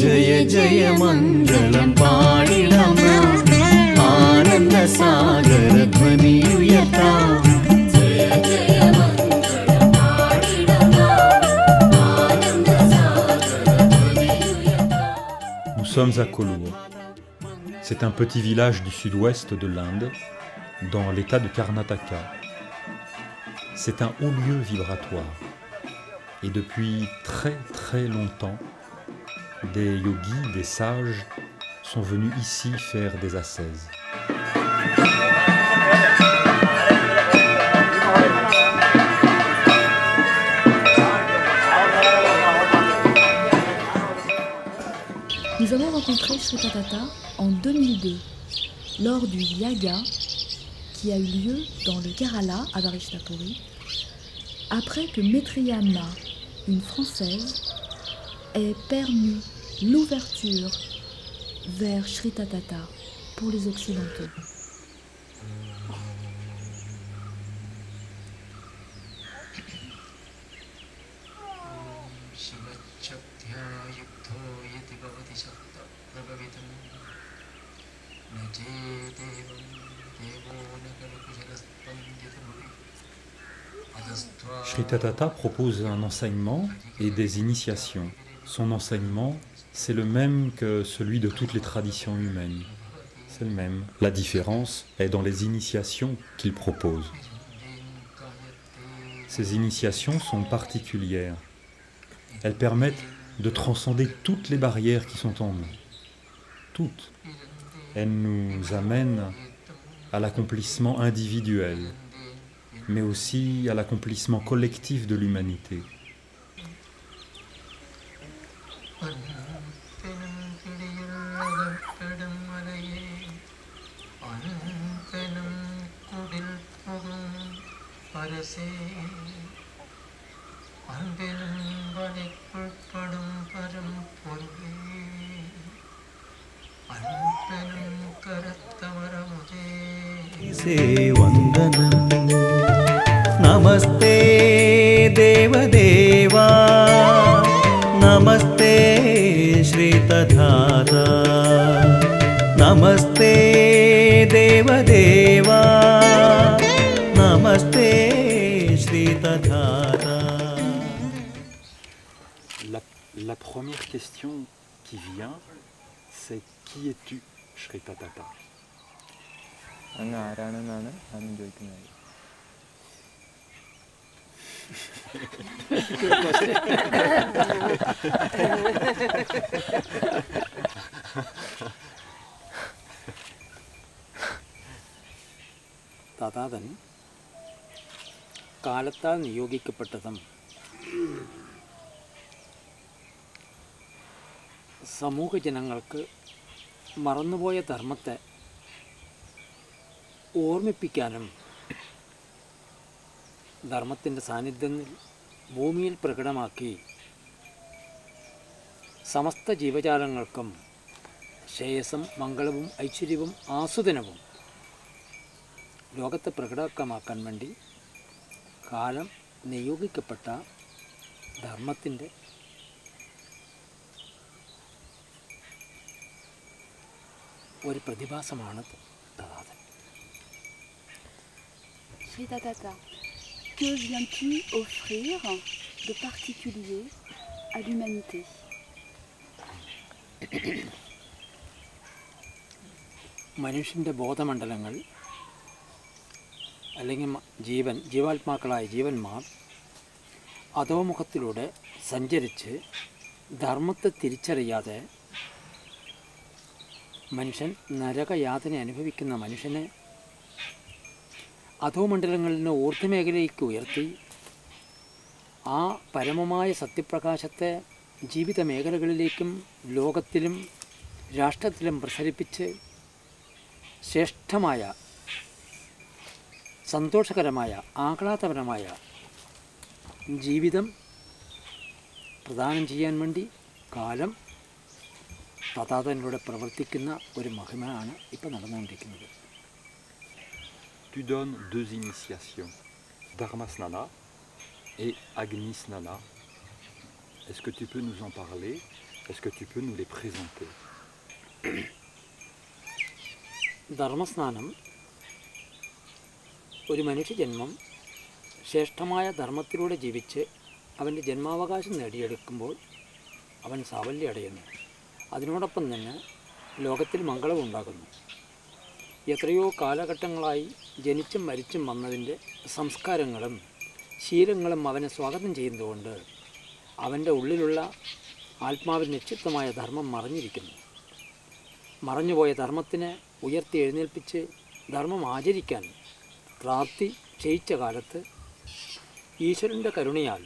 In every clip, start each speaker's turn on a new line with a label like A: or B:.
A: Jaya Jaya Mangalam പാടിടം Ananda Sagara ധ്വനിയുയർത്താം.
B: Nous sommes à Kollur. C'est un petit village du sud-ouest de l'Inde, dans l'état de Karnataka. C'est un haut lieu vibratoire. Et depuis très très longtemps, des yogis, des sages, sont venus ici faire des ascèses.
C: Nous avons rencontré Shritatata en 2002, lors du Yaga qui a eu lieu dans le Kerala à Varishnapuri, après que Maitreya-amma, une Française, ait permis l'ouverture vers Shritatata pour les Occidentaux.
B: Shritatata propose un enseignement et des initiations. Son enseignement, c'est le même que celui de toutes les traditions humaines. C'est le même. La différence est dans les initiations qu'il propose. Ces initiations sont particulières. Elles permettent de transcender toutes les barrières qui sont en nous. Toutes. Elles nous amènent à l'accomplissement individuel, mais aussi à l'accomplissement collectif de l'humanité.
A: വന്ദനം നമസ്തേ ദേവദേവാ നമസ്തേ ശ്രീതധാത നമസ്തേ ദേവദേവാ നമസ്തേ ശ്രീതധാത.
B: La première question qui vient, c'est qui es-tu, Shritatata?
D: അങ്ങ് ആരാണെന്നാണ് ആദ്യം ചോദിക്കുന്നത്.
E: തഥാതൻ കാലത്താൽ നിയോഗിക്കപ്പെട്ടതും സമൂഹ ജനങ്ങൾക്ക് മറന്നുപോയ ധർമ്മത്തെ ഓർമ്മിപ്പിക്കാനും ധർമ്മത്തിൻ്റെ സാന്നിധ്യം ഭൂമിയിൽ പ്രകടമാക്കി സമസ്ത ജീവജാലങ്ങൾക്കും ശ്രേയസ്സും മംഗളവും ഐശ്വര്യവും ആസ്വദനവും ലോകത്തെ പ്രകടമാക്കാൻ വേണ്ടി കാലം നിയോഗിക്കപ്പെട്ട ധർമ്മത്തിൻ്റെ ഒരു പ്രതിഭാസമാണ് തഥാതൻ.
C: Shritatata, que viens-tu offrir de particulier à l'humanité?
E: മനുഷ്യൻ്റെ ബോധമണ്ഡലങ്ങൾ അല്ലെങ്കിൽ ജീവാത്മാക്കളായ ജീവന്മാർ അധോമുഖത്തിലൂടെ സഞ്ചരിച്ച് ധർമ്മത്തെ തിരിച്ചറിയാതെ മനുഷ്യൻ നരകയാതന അനുഭവിക്കുന്ന മനുഷ്യനെ അധോമണ്ഡലങ്ങളിൽ നിന്ന് ഊർധ്വമേഖലയിലേക്ക് ഉയർത്തി ആ പരമമായ സത്യപ്രകാശത്തെ ജീവിത മേഖലകളിലേക്കും ലോകത്തിലും രാഷ്ട്രത്തിലും പ്രസരിപ്പിച്ച് ശ്രേഷ്ഠമായ സന്തോഷകരമായ ആഹ്ലാദപരമായ ജീവിതം പ്രദാനം ചെയ്യാൻ വേണ്ടി കാലം തഥാതനിലൂടെ പ്രവർത്തിക്കുന്ന ഒരു മഹിമയാണ് ഇപ്പോൾ നടന്നുകൊണ്ടിരിക്കുന്നത്.
B: Tu donnes deux initiations, Dharmasnana et Agnisnana. Est-ce que tu peux nous en parler Est-ce que tu peux nous les présenter?
E: ധർമ്മസ്നാനം ഒരു മനുഷ്യജന്മം ശ്രേഷ്ഠമായ ധർമ്മത്തിലൂടെ ജീവിച്ച് അവൻ്റെ ജന്മാവകാശം നേടിയെടുക്കുമ്പോൾ അവൻ സാഫല്യം അടയുന്നു. അതിനോടൊപ്പം തന്നെ ലോകത്തിൽ മംഗളവും ഉണ്ടാകുന്നു. എത്രയോ കാലഘട്ടങ്ങളായി ജനിച്ചും മരിച്ചും വന്നതിൻ്റെ സംസ്കാരങ്ങളും ശീലങ്ങളും അവനെ സ്വാഗതം ചെയ്യുന്നതുകൊണ്ട് അവൻ്റെ ഉള്ളിലുള്ള ആത്മാവിൽ നിക്ഷിപ്തമായ ധർമ്മം മറഞ്ഞിരിക്കുന്നു. മറഞ്ഞുപോയ ധർമ്മത്തിനെ ഉയർത്തി എഴുന്നേൽപ്പിച്ച് ധർമ്മം ആചരിക്കാൻ പ്രാപ്തി ക്ഷയിച്ച കാലത്ത് ഈശ്വരൻ്റെ കരുണയാൽ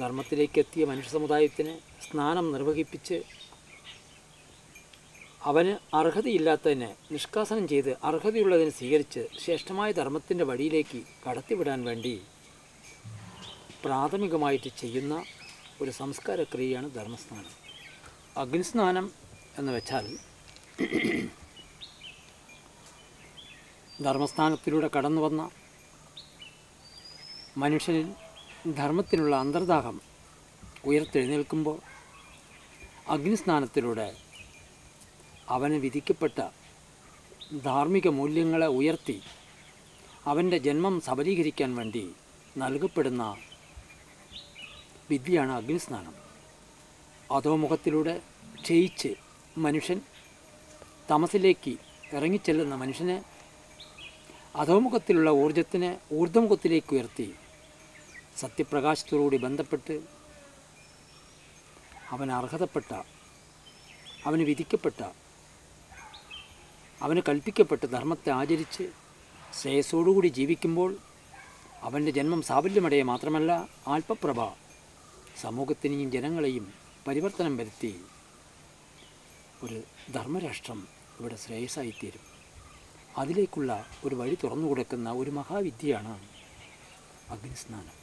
E: ധർമ്മത്തിലേക്കെത്തിയ മനുഷ്യ സമുദായത്തിന് സ്നാനം നിർവഹിപ്പിച്ച് അവന് അർഹതയില്ലാത്തതിനെ നിഷ്കാസനം ചെയ്ത് അർഹതയുള്ളതിനെ സ്വീകരിച്ച് ശ്രേഷ്ഠമായ ധർമ്മത്തിൻ്റെ വഴിയിലേക്ക് കടത്തിവിടാൻ വേണ്ടി പ്രാഥമികമായിട്ട് ചെയ്യുന്ന ഒരു സംസ്കാരക്രിയയാണ് ധർമ്മസ്നാനം. അഗ്നിസ്നാനം എന്ന് വെച്ചാൽ ധർമ്മസ്ഥാനത്തിലൂടെ കടന്നു വന്ന മനുഷ്യനിൽ ധർമ്മത്തിനുള്ള അന്തർദാഹം ഉയർത്തെഴുന്നേൽക്കുമ്പോൾ അഗ്നിസ്നാനത്തിലൂടെ അവന് വിധിക്കപ്പെട്ട ധാർമ്മിക മൂല്യങ്ങളെ ഉയർത്തി അവൻ്റെ ജന്മം സബലീകരിക്കാൻ വേണ്ടി നൽകപ്പെടുന്ന വിദ്യയാണ് അഗ്നിസ്നാനം. അധോമുഖത്തിലൂടെ ക്ഷയിച്ച് മനുഷ്യൻ തമസിലേക്ക് ഇറങ്ങിച്ചെല്ലുന്ന മനുഷ്യനെ അധോമുഖത്തിലുള്ള ഊർജത്തിനെ ഊർധ്വമുഖത്തിലേക്ക് ഉയർത്തി സത്യപ്രകാശത്തോടുകൂടി ബന്ധപ്പെട്ട് അവന് അർഹതപ്പെട്ട, അവന് വിധിക്കപ്പെട്ട, അവന് കൽപ്പിക്കപ്പെട്ട ധർമ്മത്തെ ആചരിച്ച് ശ്രേയസ്സോടുകൂടി ജീവിക്കുമ്പോൾ അവൻ്റെ ജന്മം സാഫല്യമടയെ മാത്രമല്ല ആൽപ്പപ്രഭ സമൂഹത്തിനെയും ജനങ്ങളെയും പരിവർത്തനം വരുത്തി ഒരു ധർമ്മരാഷ്ട്രം ഇവിടെ ശ്രേയസ്സായിത്തീരും. അതിലേക്കുള്ള ഒരു വഴി തുറന്നു കൊടുക്കുന്ന ഒരു മഹാവിദ്യയാണ് അഗ്നിസ്നാനം.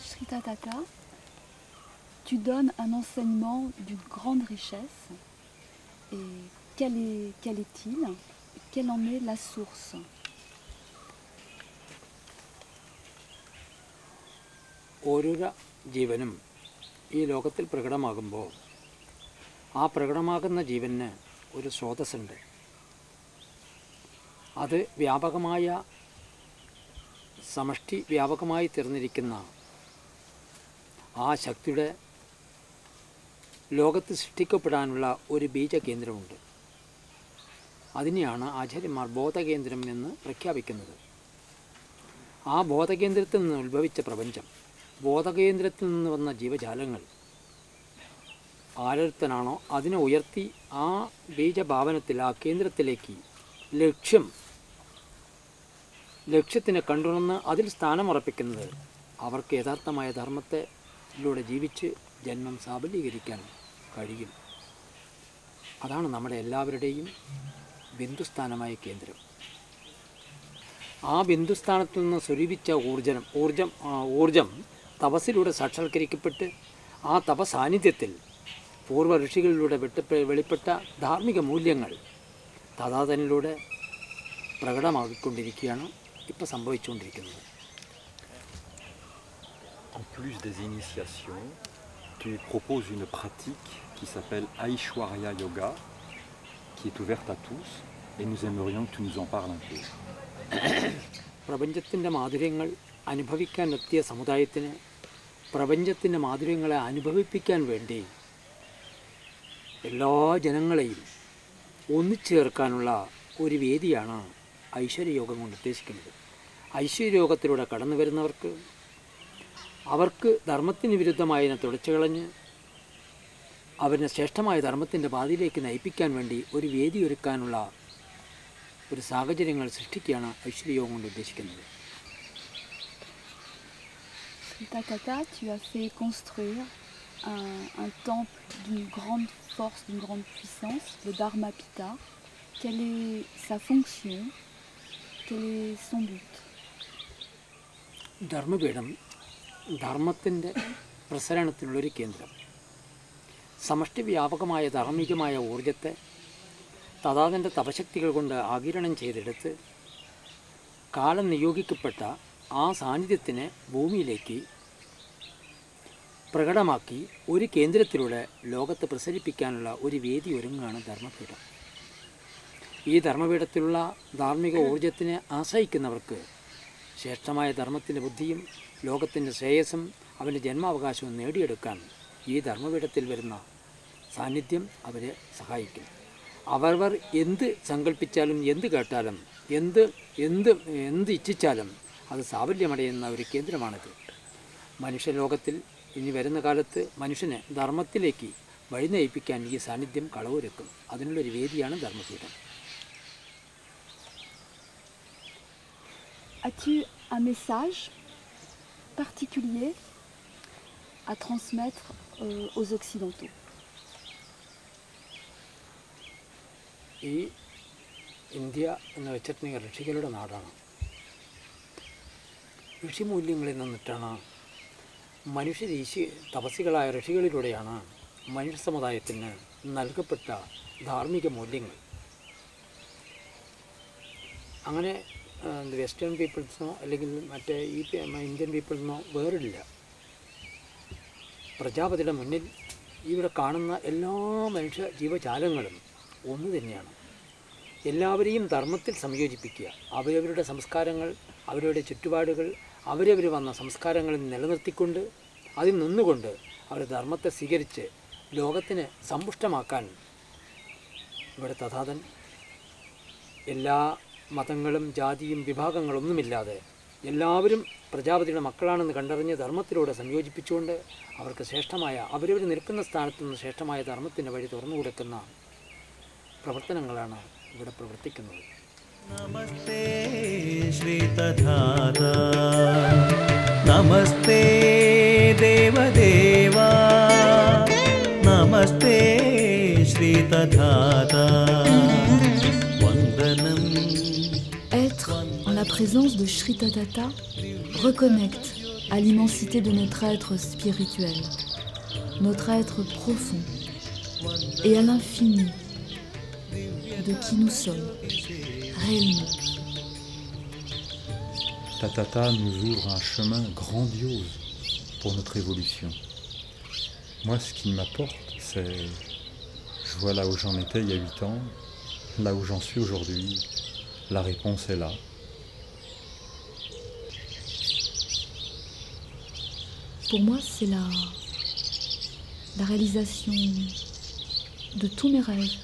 C: Shri Tathata, tu donnes un enseignement d'une grande richesse. Et quel est-il? Quelle en est la source?
E: ഓരോരോ ജീവനും ഈ ലോകത്തിൽ പ്രകടമാകുമ്പോൾ ആ പ്രകടമാകുന്ന ജീവന് ഒരു സ്രോതസ്സുണ്ട്. അത് വ്യാപകമായ സമഷ്ടി വ്യാപകമായി തീർന്നിരിക്കുന്ന ആ ശക്തിയുടെ ലോകത്ത് സൃഷ്ടിക്കപ്പെടാനുള്ള ഒരു ബീജകേന്ദ്രമുണ്ട്. അതിനെയാണ് ആചാര്യന്മാർ ബോധകേന്ദ്രം എന്ന് പ്രഖ്യാപിക്കുന്നത്. ആ ബോധകേന്ദ്രത്തിൽ നിന്ന് ഉത്ഭവിച്ച പ്രപഞ്ചം, ബോധകേന്ദ്രത്തിൽ നിന്ന് വന്ന ജീവജാലങ്ങൾ ആരൊരുത്തനാണോ അതിനെ ഉയർത്തി ആ ബീജഭാവനത്തിൽ, ആ കേന്ദ്രത്തിലേക്ക് ലക്ഷ്യത്തിനെ കണ്ടുണർന്ന് അതിൽ സ്ഥാനമുറപ്പിക്കുന്നത് അവർക്ക് യഥാർത്ഥമായ ധർമ്മത്തിലൂടെ ജീവിച്ച് ജന്മം സാഫല്യീകരിക്കാൻ കഴിയും. അതാണ് നമ്മുടെ എല്ലാവരുടെയും ബിന്ദുസ്ഥാനമായ കേന്ദ്രം. ആ ബിന്ദുസ്ഥാനത്തിൽ നിന്ന് സ്വരൂപിച്ച ഊർജം തപസ്സിലൂടെ സാക്ഷാത്കരിക്കപ്പെട്ട് ആ തപസാന്നിധ്യത്തിൽ പൂർവ്വ ഋഷികളിലൂടെ വെളിപ്പെട്ട ധാർമ്മിക മൂല്യങ്ങൾ തഥാതനിലൂടെ പ്രകടമാക്കിക്കൊണ്ടിരിക്കുകയാണ് ഇപ്പോൾ സംഭവിച്ചുകൊണ്ടിരിക്കുന്നത്.
B: En plus des initiations, tu proposes une pratique qui s'appelle Aishwarya Yoga, qui est ouverte à tous, et nous aimerions que tu nous en parles un peu.
E: പ്രപഞ്ചത്തിൻ്റെ മാധുര്യങ്ങൾ അനുഭവിക്കാനെത്തിയ സമുദായത്തിന് പ്രപഞ്ചത്തിൻ്റെ മാധുര്യങ്ങളെ അനുഭവിപ്പിക്കാൻ വേണ്ടി എല്ലാ ജനങ്ങളെയും ഒന്നിച്ചേർക്കാനുള്ള ഒരു വേദിയാണ് ഐശ്വര്യയോഗം കൊണ്ട് ഉദ്ദേശിക്കുന്നത്. ഐശ്വര്യയോഗത്തിലൂടെ കടന്നു വരുന്നവർക്ക് അവർക്ക് ധർമ്മത്തിന് വിരുദ്ധമായതിനെ തുടച്ചു കളഞ്ഞ് അവരെ ശ്രേഷ്ഠമായ ധർമ്മത്തിൻ്റെ പാതയിലേക്ക് നയിപ്പിക്കാൻ വേണ്ടി ഒരു വേദി ഒരുക്കാനുള്ള ഒരു സാഹചര്യങ്ങൾ സൃഷ്ടിക്കുകയാണ് ഐശ്വര്യയോഗം കൊണ്ട് ഉദ്ദേശിക്കുന്നത്.
C: Shri Tathata, tu as fait construire un temple d'une grande force, d'une grande puissance, le Dharmapita. Quelle est sa fonction? Quel est son but?
E: ധർമ്മപീഠം ധർമ്മത്തിൻ്റെ പ്രസരണത്തിനുള്ളൊരു കേന്ദ്രം. സമഷ്ടി വ്യാപകമായ ധാർമ്മികമായ ഊർജത്തെ തഥാതൻ്റെ തപശക്തികൾ കൊണ്ട് ആഗിരണം ചെയ്തെടുത്ത് കാലം നിയോഗിക്കപ്പെട്ട ആ സാന്നിധ്യത്തിനെ ഭൂമിയിലേക്ക് പ്രകടമാക്കി ഒരു കേന്ദ്രത്തിലൂടെ ലോകത്ത് പ്രസരിപ്പിക്കാനുള്ള ഒരു വേദി ഒരുങ്ങുകയാണ് ധർമ്മപീഠം. ഈ ധർമ്മപീഠത്തിലുള്ള ധാർമ്മിക ഊർജത്തിനെ ആശ്രയിക്കുന്നവർക്ക് ശ്രേഷ്ഠമായ ധർമ്മത്തിൻ്റെ ബുദ്ധിയും ലോകത്തിൻ്റെ ശ്രേയസ്സും അവൻ്റെ ജന്മാവകാശവും നേടിയെടുക്കാൻ ഈ ധർമ്മപീഠത്തിൽ വരുന്ന സാന്നിധ്യം അവരെ സഹായിക്കും. അവർ എന്ത് സങ്കല്പിച്ചാലും എന്ത് കേട്ടാലും എന്ത് ഇച്ഛിച്ചാലും അത് സാഫല്യമടയുന്ന ഒരു കേന്ദ്രമാണിത്. മനുഷ്യലോകത്തിൽ ഇനി വരുന്ന കാലത്ത് മനുഷ്യനെ ധർമ്മത്തിലേക്ക് വഴി നയിപ്പിക്കാൻ ഈ സാന്നിധ്യം കളവൊരുക്കും. അതിനുള്ളൊരു വേദിയാണ് ധർമ്മപീഠം.
C: As-tu un message particulier à transmettre aux Occidentaux?
E: ഈ ഇന്ത്യ എന്ന് വെച്ചിട്ടുണ്ടെങ്കിൽ ഋഷികളുടെ നാടാണ്. ഋഷിമൂല്യങ്ങളിൽ നിന്നിട്ടാണ് തപസ്സികളായ ഋഷികളിലൂടെയാണ് മനുഷ്യ സമുദായത്തിന് നൽകപ്പെട്ട ധാർമ്മിക മൂല്യങ്ങൾ. അങ്ങനെ വെസ്റ്റേൺ പീപ്പിൾസിനോ അല്ലെങ്കിൽ മറ്റേ ഇന്ത്യൻ പീപ്പിൾസിനോ വേറില്ല. പ്രജാപതിയുടെ മുന്നിൽ ഇവിടെ കാണുന്ന എല്ലാ മനുഷ്യ ജീവജാലങ്ങളും ഒന്ന് തന്നെയാണ്. എല്ലാവരെയും ധർമ്മത്തിൽ സംയോജിപ്പിക്കുക, അവരവരുടെ സംസ്കാരങ്ങൾ, അവരുടെ ചുറ്റുപാടുകൾ, അവരവർ വന്ന സംസ്കാരങ്ങളിൽ നിലനിർത്തിക്കൊണ്ട് അതിൽ നിന്നുകൊണ്ട് അവർ ധർമ്മത്തെ സ്വീകരിച്ച് ലോകത്തിന് സമ്പുഷ്ടമാക്കാൻ ഇവിടെ തഥാതൻ എല്ലാ മതങ്ങളും ജാതിയും വിഭാഗങ്ങളൊന്നുമില്ലാതെ എല്ലാവരും പ്രജാപതിയുടെ മക്കളാണെന്ന് കണ്ടറിഞ്ഞ് ധർമ്മത്തിലൂടെ സംയോജിപ്പിച്ചുകൊണ്ട് അവർക്ക് ശ്രേഷ്ഠമായ അവരവർ നിൽക്കുന്ന സ്ഥാനത്ത് നിന്ന് ശ്രേഷ്ഠമായ ധർമ്മത്തിൻ്റെ വഴി തുറന്നു കൊടുക്കുന്ന പ്രവർത്തനങ്ങളാണ് ഇവിടെ പ്രവർത്തിക്കുന്നത്.
A: നമസ്തേ ശ്രീതധാത, നമസ്തേ ദേവദേവ, നമസ്തേ ശ്രീതധാത, വന്ദനം.
C: Être en la présence de Shri Tatata reconnecte à l'immensité de notre être spirituel, notre être profond, et à l'infini de qui nous sommes réellement.
B: Tatata nous ouvre un chemin grandiose pour notre évolution. Moi, ce qui m'apporte, c'est... Je vois là où j'en étais il y a 8 ans, là où j'en suis aujourd'hui. La réponse est là.
C: Pour moi, c'est la réalisation de tous mes rêves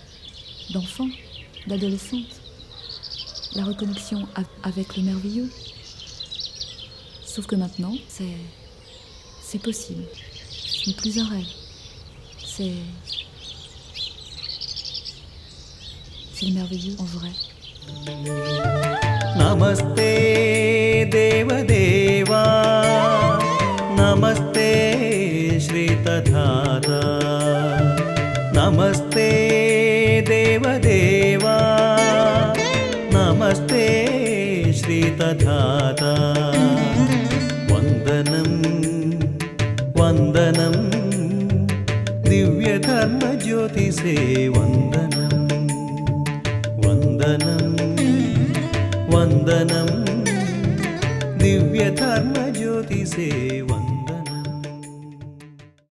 C: d'enfant, d'adolescente. La reconnexion avec le merveilleux. Sauf que maintenant, c'est possible. Ce n'est plus un rêve. C'est le merveilleux en vrai.
A: Namaste Devadeva, Namaste Shri Tatata, Namaste Devadeva, Namaste Shri Tatata, Vandanam, Vandanam, Divya Dharma Jyoti se Vandanam, Vandanam, Vandanam, Divya Dharma Jyoti se Vandanam.